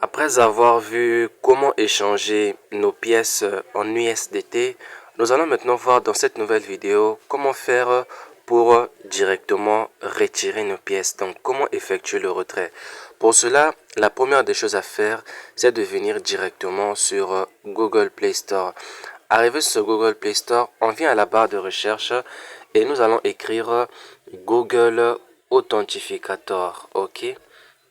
Après avoir vu comment échanger nos pièces en USDT, nous allons maintenant voir dans cette nouvelle vidéo comment faire pour directement retirer nos pièces. Donc, comment effectuer le retrait. Pour cela, la première des choses à faire, c'est de venir directement sur Google Play Store. Arrivé sur Google Play Store, on vient à la barre de recherche et nous allons écrire Google Authentificator. OK?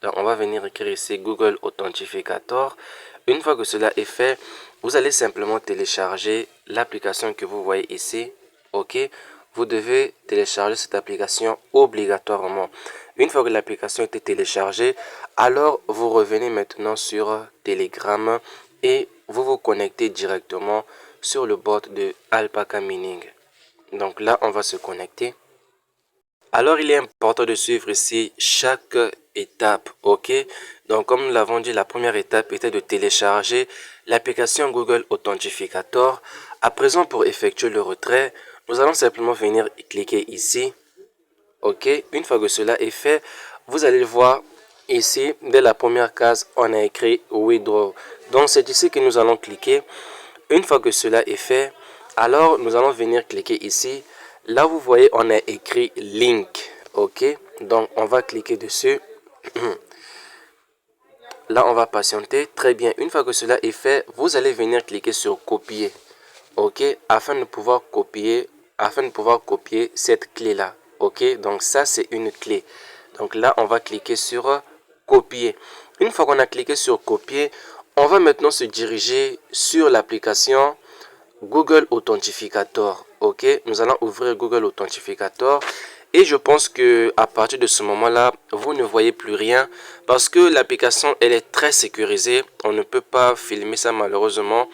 Donc, on va venir écrire ici Google Authentificator. Une fois que cela est fait, vous allez simplement télécharger l'application que vous voyez ici. OK? Vous devez télécharger cette application obligatoirement. Une fois que l'application est téléchargée, alors vous revenez maintenant sur Telegram et vous vous connectez directement sur le bot de Alpaca Mining. Donc là, on va se connecter. Alors, il est important de suivre ici chaque étape, ok? Donc, comme nous l'avons dit, la première étape était de télécharger l'application Google Authentificator. À présent, pour effectuer le retrait, nous allons simplement venir cliquer ici, ok? Une fois que cela est fait, vous allez voir ici, dès la première case, on a écrit Withdraw. Donc, c'est ici que nous allons cliquer. Une fois que cela est fait, alors nous allons venir cliquer ici. Là, vous voyez, on a écrit Link. OK? Donc, on va cliquer dessus. Là, on va patienter. Très bien. Une fois que cela est fait, vous allez venir cliquer sur Copier. OK? Afin de pouvoir copier cette clé-là. OK? Donc, ça, c'est une clé. Donc, là, on va cliquer sur Copier. Une fois qu'on a cliqué sur Copier, on va maintenant se diriger sur l'application Google Authentificator. Ok, nous allons ouvrir Google Authentificator et je pense que à partir de ce moment-là, vous ne voyez plus rien parce que l'application elle est très sécurisée. On ne peut pas filmer ça malheureusement.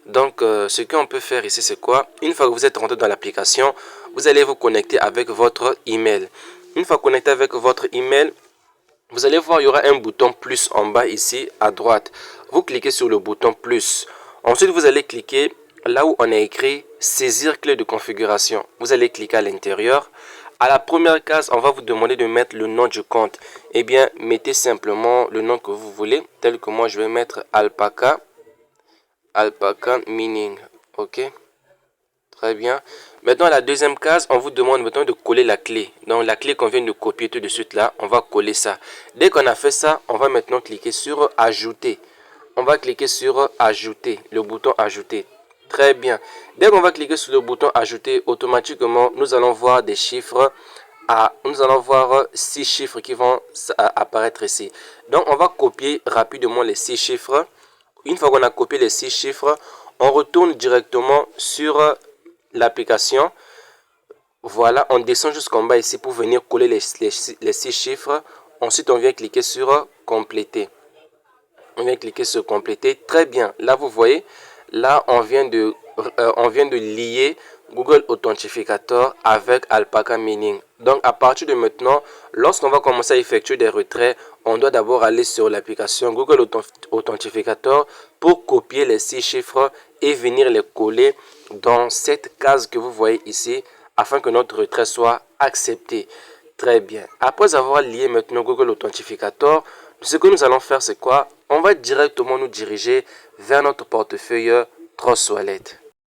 Donc, ce qu'on peut faire ici, c'est quoi? Une fois que vous êtes rentré dans l'application, vous allez vous connecter avec votre email. Une fois connecté avec votre email, vous allez voir, il y aura un bouton plus en bas ici à droite. Vous cliquez sur le bouton plus. Ensuite, vous allez cliquer là où on a écrit saisir clé de configuration. Vous allez cliquer à l'intérieur. À la première case, on va vous demander de mettre le nom du compte. Eh bien, mettez simplement le nom que vous voulez, tel que moi je vais mettre Alpaca Mining. Ok, très bien. Maintenant, la deuxième case, on vous demande maintenant de coller la clé. Donc, la clé qu'on vient de copier tout de suite là, on va coller ça. Dès qu'on a fait ça, on va maintenant cliquer sur Ajouter. On va cliquer sur Ajouter, le bouton Ajouter. Très bien. Dès qu'on va cliquer sur le bouton Ajouter, automatiquement, nous allons voir des chiffres. Nous allons voir 6 chiffres qui vont apparaître ici. Donc, on va copier rapidement les 6 chiffres. Une fois qu'on a copié les 6 chiffres, on retourne directement sur l'application. Voilà, on descend jusqu'en bas ici pour venir coller les 6 chiffres. Ensuite, on vient cliquer sur compléter. On vient cliquer sur compléter. Très bien. Là, vous voyez, là, on vient de lier Google Authentificator avec Alpaca Mining. Donc, à partir de maintenant, lorsqu'on va commencer à effectuer des retraits, on doit d'abord aller sur l'application Google Authentificator pour copier les 6 chiffres et venir les coller dans cette case que vous voyez ici afin que notre retrait soit accepté. Très bien. Après avoir lié maintenant Google Authentificator, ce que nous allons faire, c'est quoi? On va directement nous diriger vers notre portefeuille Trust Wallet.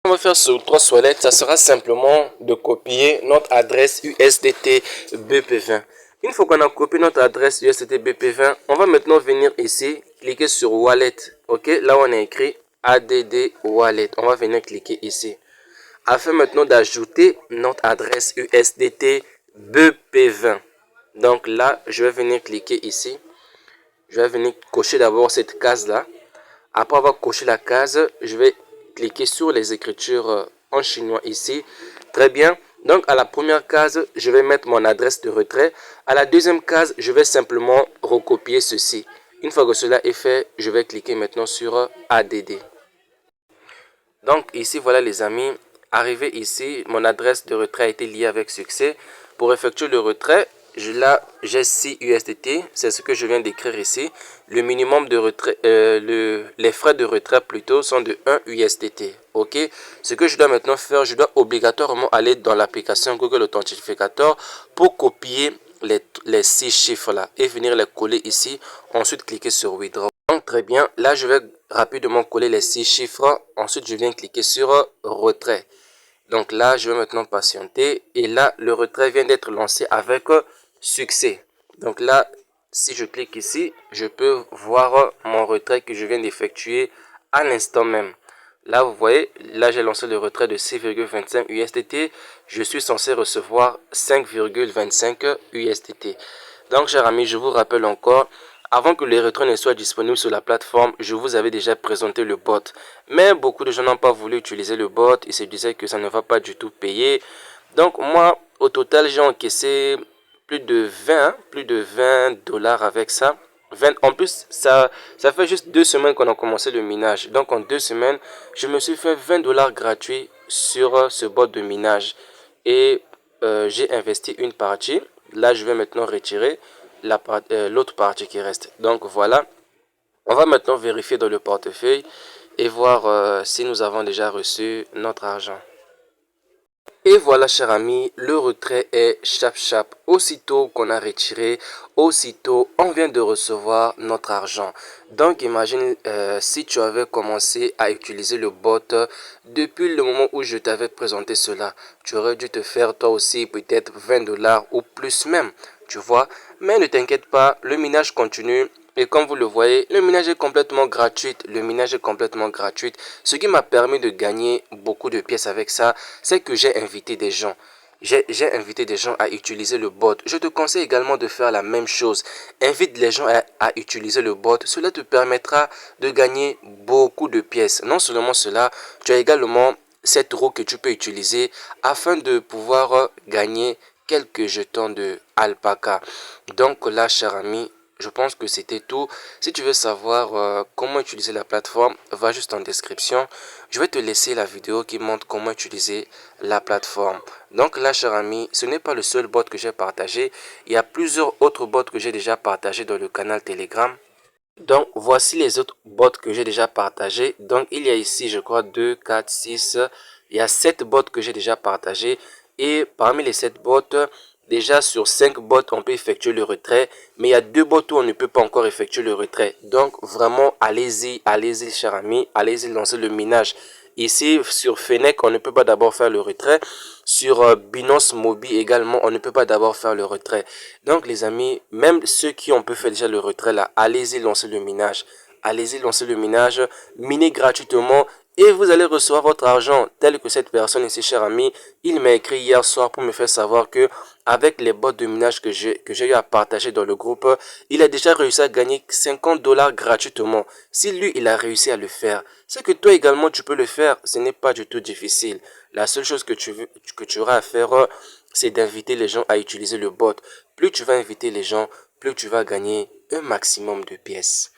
On va faire sur Trust Wallet, ça sera simplement de copier notre adresse USDT BP20. Une fois qu'on a copié notre adresse USDT BP20, on va maintenant venir ici, cliquer sur Wallet. Ok, là on a écrit ADD Wallet. On va venir cliquer ici. Afin maintenant d'ajouter notre adresse USDT BP20. Donc là, je vais venir cliquer ici. Je vais venir cocher d'abord cette case-là. Après avoir coché la case, je vais cliquer sur les écritures en chinois ici. Très bien. Donc, à la première case, je vais mettre mon adresse de retrait. À la deuxième case, je vais simplement recopier ceci. Une fois que cela est fait, je vais cliquer maintenant sur ADD. Donc, ici, voilà les amis. Arrivé ici, mon adresse de retrait a été liée avec succès. Pour effectuer le retrait, j'ai 6 USDT, c'est ce que je viens d'écrire ici. Le minimum de retrait, les frais de retrait plutôt sont de 1 USDT. Ok, ce que je dois maintenant faire, je dois obligatoirement aller dans l'application Google Authentificator pour copier les 6 chiffres là et venir les coller ici. Ensuite, cliquer sur Withdraw. Donc, Très bien. Là, je vais rapidement coller les 6 chiffres. Ensuite, je viens cliquer sur retrait. Donc là, je vais maintenant patienter. Et là, le retrait vient d'être lancé avec succès. Donc là, si je clique ici, je peux voir mon retrait que je viens d'effectuer à l'instant même. Là, vous voyez, là, j'ai lancé le retrait de 6,25 USDT. Je suis censé recevoir 5,25 USDT. Donc, chers amis, je vous rappelle encore, avant que les retraits ne soient disponibles sur la plateforme, je vous avais déjà présenté le bot. Mais beaucoup de gens n'ont pas voulu utiliser le bot. Ils se disaient que ça ne va pas du tout payer. Donc, moi, au total, j'ai encaissé plus de 20 dollars avec ça. 20, en plus, ça fait juste 2 semaines qu'on a commencé le minage. Donc, en 2 semaines, je me suis fait 20 dollars gratuits sur ce bot de minage. Et j'ai investi une partie. Là, je vais maintenant retirer l'autre partie qui reste. Donc, voilà. On va maintenant vérifier dans le portefeuille et voir si nous avons déjà reçu notre argent. Et voilà, cher ami, le retrait est chap. Aussitôt qu'on a retiré, aussitôt on vient de recevoir notre argent. Donc imagine si tu avais commencé à utiliser le bot depuis le moment où je t'avais présenté cela. Tu aurais dû te faire toi aussi peut-être 20 dollars ou plus même, tu vois. Mais ne t'inquiète pas, le minage continue. Et comme vous le voyez, le minage est complètement gratuit. Le minage est complètement gratuit. Ce qui m'a permis de gagner beaucoup de pièces avec ça, c'est que j'ai invité des gens. J'ai invité des gens à utiliser le bot. Je te conseille également de faire la même chose. Invite les gens à utiliser le bot. Cela te permettra de gagner beaucoup de pièces. Non seulement cela, tu as également cette roue que tu peux utiliser afin de pouvoir gagner quelques jetons de alpaca. Donc là, cher ami, je pense que c'était tout. Si tu veux savoir comment utiliser la plateforme, va juste en description. Je vais te laisser la vidéo qui montre comment utiliser la plateforme. Donc là, cher ami, ce n'est pas le seul bot que j'ai partagé. Il y a plusieurs autres bots que j'ai déjà partagé dans le canal Telegram. Donc, voici les autres bots que j'ai déjà partagés. Donc, il y a ici, je crois, 2, 4, 6. Il y a 7 bots que j'ai déjà partagés. Et parmi les 7 bots, déjà sur 5 bots, on peut effectuer le retrait. Mais il y a 2 bots où on ne peut pas encore effectuer le retrait. Donc, vraiment, allez-y, cher ami. Allez-y, lancez le minage. Ici, sur Fennec, on ne peut pas d'abord faire le retrait. Sur Binance Mobi également, on ne peut pas d'abord faire le retrait. Donc, les amis, même ceux qui ont pu faire déjà le retrait là, allez-y, lancez le minage. Allez-y, lancez le minage. Minez gratuitement et vous allez recevoir votre argent. Tel que cette personne ici, cher ami, il m'a écrit hier soir pour me faire savoir que avec les bots de minage que j'ai eu à partager dans le groupe, il a déjà réussi à gagner 50 dollars gratuitement. Si lui, il a réussi à le faire, c'est que toi également, tu peux le faire. Ce n'est pas du tout difficile. La seule chose que tu auras à faire, c'est d'inviter les gens à utiliser le bot. Plus tu vas inviter les gens, plus tu vas gagner un maximum de pièces.